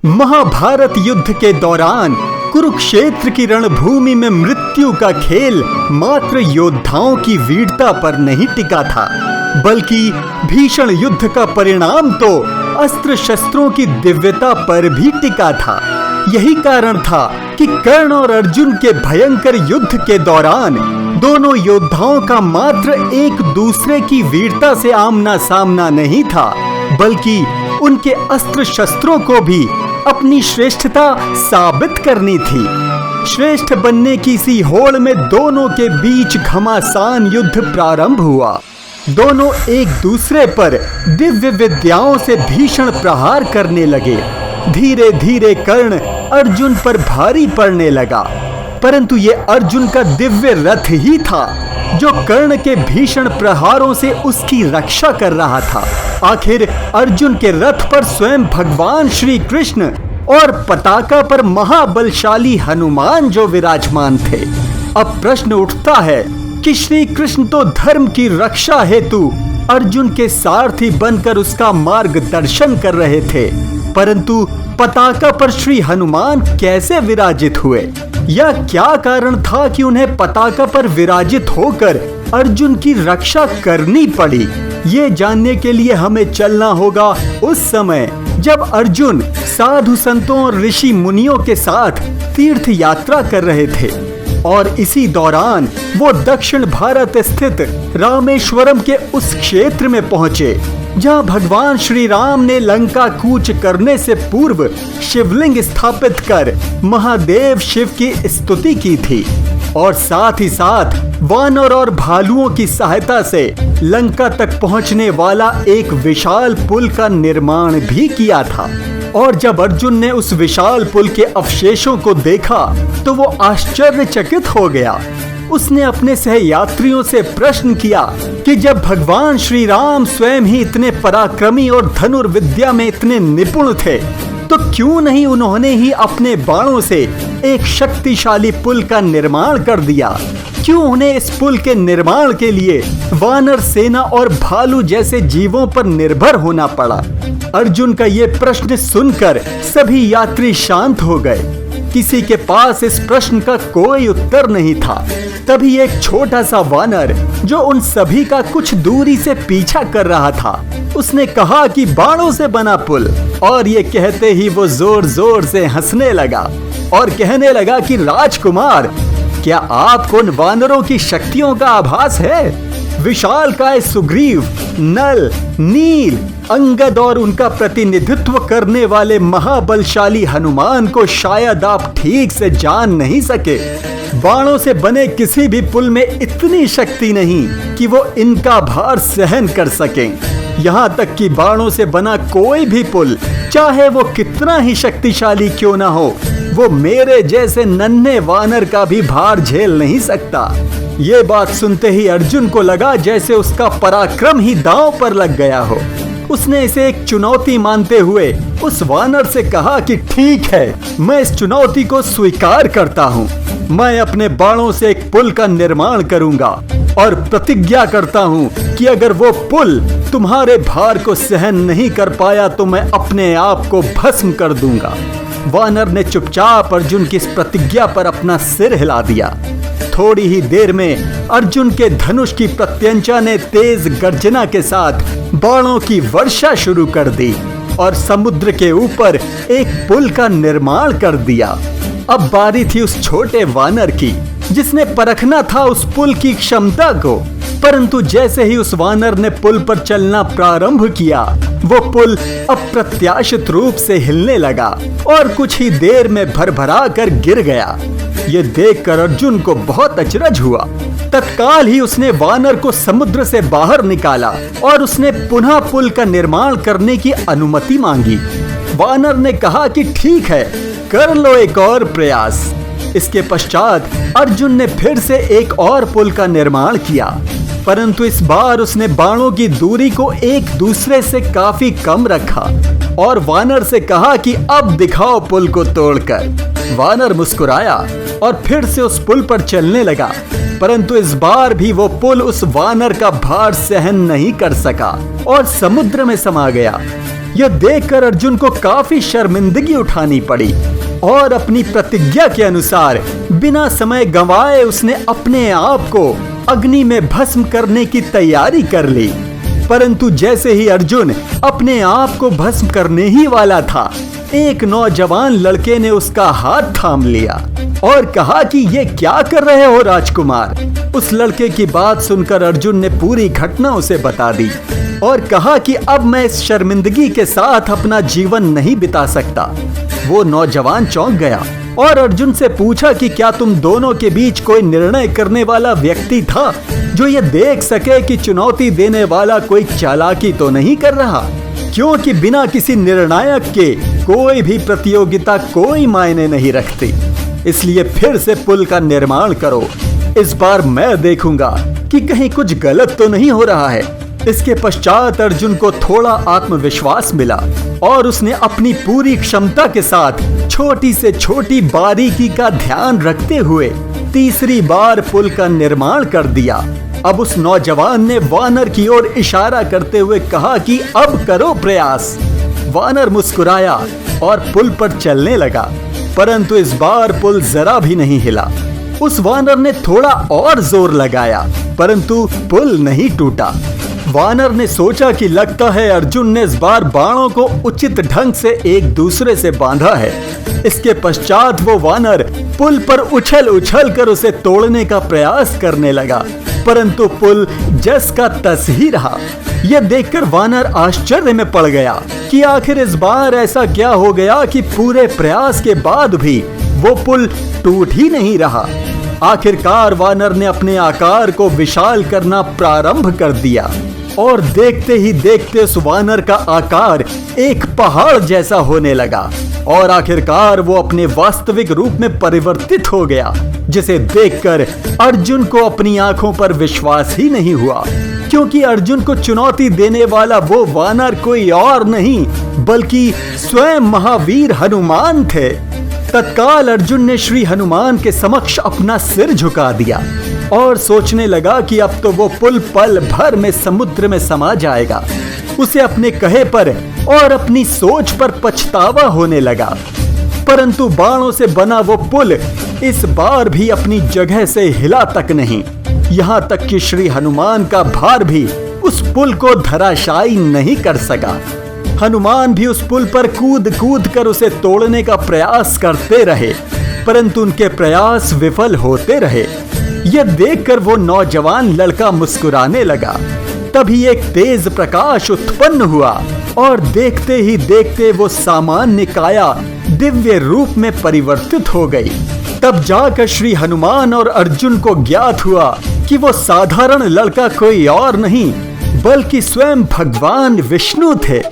महाभारत युद्ध के दौरान कुरुक्षेत्र की रणभूमि में मृत्यु का खेल मात्र योद्धाओं की वीरता पर नहीं टिका था, बल्कि भीषण युद्ध का परिणाम तो अस्त्र शस्त्रों की दिव्यता पर भी टिका था। यही कारण था कि कर्ण और अर्जुन के भयंकर युद्ध के दौरान दोनों योद्धाओं का मात्र एक दूसरे की वीरता से आमना सामना नहीं था, बल्कि उनके अस्त्र शस्त्रों को भी अपनी श्रेष्ठता साबित करनी थी। श्रेष्ठ बनने की इसी होड़ में दोनों के बीच घमासान युद्ध प्रारंभ हुआ। दोनों एक दूसरे पर दिव्य विद्याओं से भीषण प्रहार करने लगे। धीरे धीरे कर्ण अर्जुन पर भारी पड़ने लगा, परंतु ये अर्जुन का दिव्य रथ ही था जो कर्ण के भीषण प्रहारों से उसकी रक्षा कर रहा था। आखिर अर्जुन के रथ पर स्वयं भगवान श्री कृष्ण और पताका पर महाबलशाली हनुमान जो विराजमान थे। अब प्रश्न उठता है कि श्री कृष्ण तो धर्म की रक्षा हेतु अर्जुन के सारथी बनकर उसका मार्गदर्शन कर रहे थे, परंतु पताका पर श्री हनुमान कैसे विराजित हुए? या क्या कारण था कि उन्हें पताका पर विराजित होकर अर्जुन की रक्षा करनी पड़ी? ये जानने के लिए हमें चलना होगा उस समय जब अर्जुन साधु संतों और ऋषि मुनियों के साथ तीर्थ यात्रा कर रहे थे और इसी दौरान वो दक्षिण भारत स्थित रामेश्वरम के उस क्षेत्र में पहुंचे जहां भगवान श्री राम ने लंका कूच करने से पूर्व शिवलिंग स्थापित कर महादेव शिव की स्तुति की थी और साथ ही साथ वानर और भालुओं की सहायता से लंका तक पहुंचने वाला एक विशाल पुल का निर्माण भी किया था। और जब अर्जुन ने उस विशाल पुल के अवशेषों को देखा तो वो आश्चर्यचकित हो गया। उसने अपने सहयात्रियों से प्रश्न किया कि जब भगवान श्री राम स्वयं ही इतने पराक्रमी और धनुर्विद्या में इतने निपुण थे, तो क्यों नहीं उन्होंने ही अपने बाणों से एक शक्तिशाली पुल का निर्माण कर दिया? क्यों उन्हें इस पुल के निर्माण के लिए वानर सेना और भालू जैसे जीवों पर निर्भर होना पड़ा? अर्जुन का ये प्रश्न सुनकर सभी यात्री शांत हो गए। किसी के पास इस प्रश्न का कोई उत्तर नहीं था। तभी एक छोटा सा वानर जो उन सभी का कुछ दूरी से पीछा कर रहा था, उसने कहा कि बाणों से बना पुल, और ये कहते ही वो जोर जोर से हंसने लगा और कहने लगा कि राजकुमार, क्या आपको उन वानरों की शक्तियों का आभास है? विशालकाय सुग्रीव, नल, नील, अंगद और उनका प्रतिनिधित्व करने वाले महाबलशाली हनुमान को शायद आप ठीक से जान नहीं सके। बाणों से बने किसी भी पुल में इतनी शक्ति नहीं कि वो इनका भार सहन कर सकें। यहाँ तक कि बाणों से बना कोई भी पुल, चाहे वो कितना ही शक्तिशाली क्यों ना हो, वो मेरे जैसे नन्हे वानर का भी भार झेल नहीं सकता। ये बात सुनते ही अर्जुन को लगा जैसे उसका पराक्रम ही दांव पर लग गया हो। उसने इसे एक चुनौती मानते हुए उस वानर से कहा कि ठीक है, मैं इस चुनौती को स्वीकार करता हूँ। मैं अपने बाणों से एक पुल का निर्माण करूंगा और प्रतिज्ञा करता हूँ कि अगर वो पुल तुम्हारे भार को सहन नहीं कर पाया तो मैं अपने आप को भस्म कर दूंगा। वानर ने चुपचाप अर्जुन की इस प्रतिज्ञा पर अपना सिर हिला दिया। थोड़ी ही देर में अर्जुन के धनुष की प्रत्यंचा ने तेज गर्जना के साथ बाणों की वर्षा शुरू कर दी और समुद्र के ऊपर एक पुल का निर्माण कर दिया। अब बारी थी उस छोटे वानर की जिसने परखना था उस पुल की क्षमता को, परंतु जैसे ही उस वानर ने पुल पर चलना प्रारंभ किया, वो पुल अप्रत्याशित रूप से हिलने लगा और कुछ ही देर में भरभरा कर गिर गया। ये देखकर अर्जुन को बहुत अचरज हुआ। तत्काल ही उसने वानर को समुद्र से बाहर निकाला और उसने पुनः पुल का निर्माण करने की अनुमति मांगी। वानर ने कहा कि ठीक है, कर लो एक और प्रयास। इसके पश्चात अर्जुन ने फिर से एक और पुल का निर्माण किया, परंतु इस बार उसने बाणों की दूरी को एक दूसरे से काफी कम रखा और वानर से कहा कि अब दिखाओ पुल को तोड़कर। वानर मुस्कुराया और फिर से उस पुल पर चलने लगा, परंतु इस बार भी वो पुल उस वानर का भार सहन नहीं कर सका और समुद्र में समा गया। यह देखकर अर्जुन को काफी शर्मिंदगी उठानी पड़ी और अपनी प्रतिज्ञा के अनुसार बिना समय गंवाए उसने अपने आप को अग्नि में भस्म करने की तैयारी कर ली। परंतु जैसे ही अर्जुन अपने आप को भस्म करने ही वाला था, एक नौजवान लड़के ने उसका हाथ थाम लिया और कहा कि ये क्या कर रहे हो राजकुमार। उस लड़के की बात सुनकर अर्जुन ने पूरी घटना उसे बता दी और कहा कि अब मैं इस शर्मिंदगी के साथ अपना जीवन नहीं बिता सकता। वो नौजवान चौंक गया और अर्जुन से पूछा कि क्या तुम दोनों के बीच कोई निर्णय करने वाला व्यक्ति था जो ये देख सके कि चुनौती देने वाला कोई चालाकी तो नहीं कर रहा, क्योंकि बिना किसी निर्णायक के कोई भी प्रतियोगिता कोई मायने नहीं रखती। इसलिए फिर से पुल का निर्माण करो, इस बार मैं देखूंगा कि कहीं कुछ गलत तो नहीं हो रहा है। इसके पश्चात अर्जुन को थोड़ा आत्मविश्वास मिला और उसने अपनी पूरी क्षमता के साथ छोटी से छोटी बारीकी का ध्यान रखते हुए तीसरी बार पुल का निर्माण कर दिया। अब उस नौजवान ने वानर की ओर इशारा करते हुए कहा कि अब करो प्रयास। वानर मुस्कुराया और पुल पर चलने लगा, परंतु इस बार पुल जरा भी नहीं हिला। उस वानर ने थोड़ा और जोर लगाया, परंतु पुल नहीं टूटा। वानर ने सोचा कि लगता है अर्जुन ने इस बार बाणों को उचित ढंग से एक दूसरे से बांधा है। इसके पश्चात वो वानर पुल पर उछल उछल कर उसे तोड़ने का प्रयास करने लगा, परंतु पुल जस का तस ही रहा। यह देखकर वानर आश्चर्य में पड़ गया कि आखिर इस बार ऐसा क्या हो गया कि पूरे प्रयास के बाद भी वो पुल टूट ही नहीं रहा। आखिरकार वानर ने अपने आकार को विशाल करना प्रारंभ कर दिया और देखते ही देखते उस वानर का आकार एक पहाड़ जैसा होने लगा और आखिरकार वो अपने वास्तविक रूप में परिवर्तित हो गया, जिसे देखकर अर्जुन को अपनी आंखों पर विश्वास ही नहीं हुआ, क्योंकि अर्जुन को चुनौती देने वाला वो वानर कोई और नहीं बल्कि स्वयं महावीर हनुमान थे। तत्काल अर्जुन ने श्री हनुमान के समक्ष अपना सिर झुका दिया और सोचने लगा कि अब तो वो पुल पल भर में समुद्र में समा जाएगा। उसे अपने कहे पर और अपनी सोच पर पछतावा होने लगा, परंतु बाणों से बना वो पुल इस बार भी अपनी जगह से हिला तक नहीं। यहाँ तक कि श्री हनुमान का भार भी उस पुल को धराशायी नहीं कर सका। हनुमान भी उस पुल पर कूद कूद कर उसे तोड़ने का प्रयास करते रहे, परंतु उनके प्रयास विफल होते रहे। यह देखकर वो नौजवान लड़का मुस्कुराने लगा। तभी एक तेज प्रकाश उत्पन्न हुआ और देखते ही देखते वो सामान्य काया दिव्य रूप में परिवर्तित हो गई। तब जाकर श्री हनुमान और अर्जुन को ज्ञात हुआ कि वो साधारण लड़का कोई और नहीं बल्कि स्वयं भगवान विष्णु थे।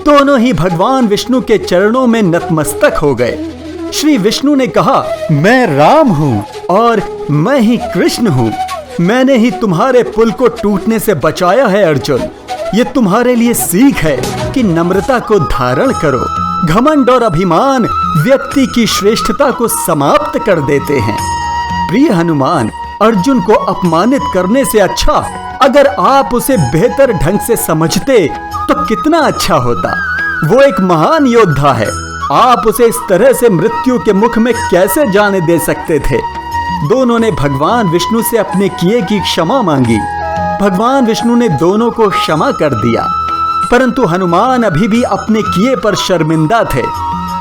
दोनों ही भगवान विष्णु के चरणों में नतमस्तक हो गए। श्री विष्णु ने कहा, मैं राम हूँ और मैं ही कृष्ण हूँ। मैंने ही तुम्हारे पुल को टूटने से बचाया है अर्जुन। ये तुम्हारे लिए सीख है कि नम्रता को धारण करो। घमंड और अभिमान व्यक्ति की श्रेष्ठता को समाप्त कर देते हैं। प्रिय हनुमान, अर्जुन को अपमानित करने से अच्छा अगर आप उसे बेहतर ढंग से समझते तो कितना अच्छा होता। वो एक महान योद्धा है, आप उसे इस तरह से मृत्यु के मुख में कैसे जाने दे सकते थे। दोनों ने भगवान विष्णु से अपने किए की क्षमा मांगी। भगवान विष्णु ने दोनों को क्षमा कर दिया, परंतु हनुमान अभी भी अपने किए पर शर्मिंदा थे।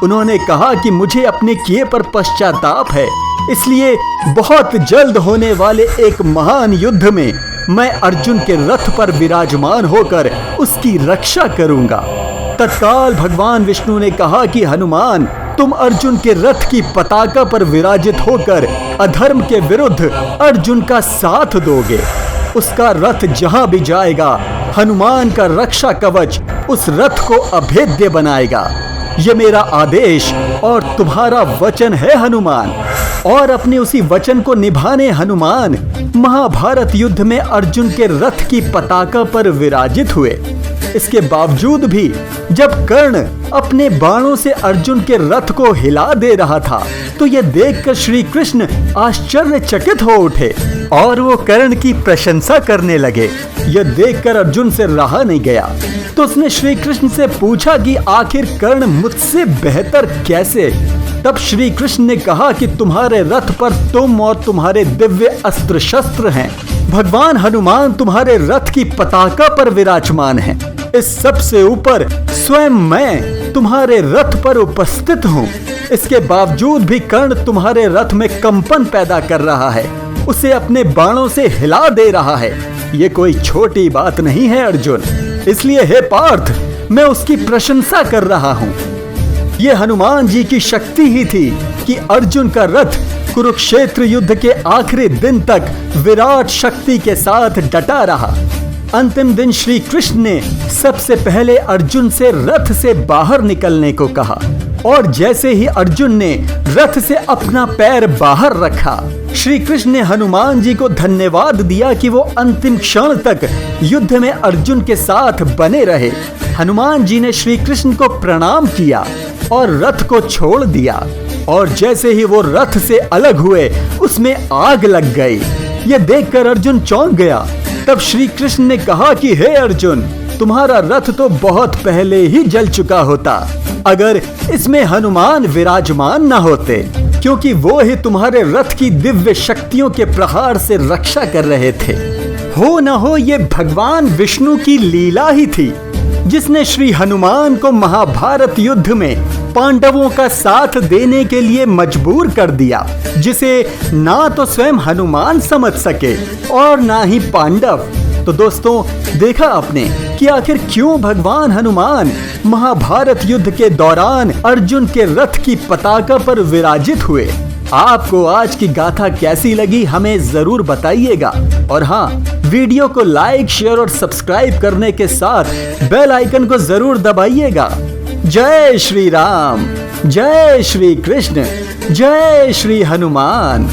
उन्होंने कहा कि मुझे अपने किए पर पश्चाताप है, इसलिए बहुत जल्द होने वाले एक महान युद्ध में मैं अर्जुन के रथ पर विराजमान होकर उसकी रक्षा करूंगा। तत्काल भगवान विष्णु ने कहा कि हनुमान, तुम अर्जुन के रथ की पताका पर विराजित होकर अधर्म के विरुद्ध अर्जुन का साथ दोगे। उसका रथ जहां भी जाएगा, हनुमान का रक्षा कवच उस रथ को अभेद्य बनाएगा। ये मेरा आदेश और तुम्हारा वचन है हनुमान। और अपने उसी वचन को निभाने हनुमान महाभारत युद्ध में अर्जुन के रथ की पताका पर विराजित हुए। इसके बावजूद भी जब कर्ण अपने बाणों से अर्जुन के रथ को हिला दे रहा था तो यह देखकर श्री कृष्ण आश्चर्यचकित हो उठे और वो कर्ण की प्रशंसा करने लगे। यह देखकर अर्जुन से रहा नहीं गया तो उसने श्री कृष्ण से पूछा कि आखिर कर्ण मुझसे बेहतर कैसे। तब श्री कृष्ण ने कहा कि तुम्हारे रथ पर तुम और तुम्हारे दिव्य अस्त्र शस्त्र हैं। भगवान हनुमान तुम्हारे रथ की पताका पर विराजमान हैं। इस सब से ऊपर स्वयं मैं तुम्हारे रथ पर उपस्थित हूँ। इसके बावजूद भी कर्ण तुम्हारे रथ में कंपन पैदा कर रहा है, उसे अपने बाणों से हिला दे रहा है। ये कोई छोटी बात नहीं है अर्जुन, इसलिए हे पार्थ मैं उसकी प्रशंसा कर रहा हूँ। ये हनुमान जी की शक्ति ही थी कि अर्जुन का रथ कुरुक्षेत्र युद्ध के आखिरी दिन तक विराट शक्ति के साथ डटा रहा। अंतिम दिन श्री कृष्ण ने सबसे पहले अर्जुन से रथ से बाहर निकलने को कहा और जैसे ही अर्जुन ने रथ से अपना पैर बाहर रखा, श्री कृष्ण ने हनुमान जी को धन्यवाद दिया कि वो अंतिम क्षण तक युद्ध में अर्जुन के साथ बने रहे। हनुमान जी ने श्री कृष्ण को प्रणाम किया और रथ को छोड़ दिया और जैसे ही वो रथ से अलग हुए उसमें आग लग गई। ये देखकर अर्जुन चौंक गया। तब श्री कृष्ण ने कहा कि हे अर्जुन, तुम्हारा रथ तो बहुत पहले ही जल चुका होता अगर इसमें हनुमान विराजमान न होते, क्योंकि वो ही तुम्हारे रथ की दिव्य शक्तियों के प्रहार से रक्षा कर रहे थे। हो न हो ये भगवान विष्णु की लीला ही थी जिसने श्री हनुमान को महाभारत युद्ध में पांडवों का साथ देने के लिए मजबूर कर दिया, जिसे ना तो स्वयं हनुमान समझ सके और ना ही पांडव। तो दोस्तों, देखा आपने कि आखिर क्यों भगवान हनुमान महाभारत युद्ध के दौरान अर्जुन के रथ की पताका पर विराजित हुए। आपको आज की गाथा कैसी लगी हमें जरूर बताइएगा और हाँ, वीडियो को लाइक, शेयर और सब्सक्राइब करने के साथ बेल आइकन को जरूर दबाइएगा। जय श्री राम, जय श्री कृष्ण, जय श्री हनुमान।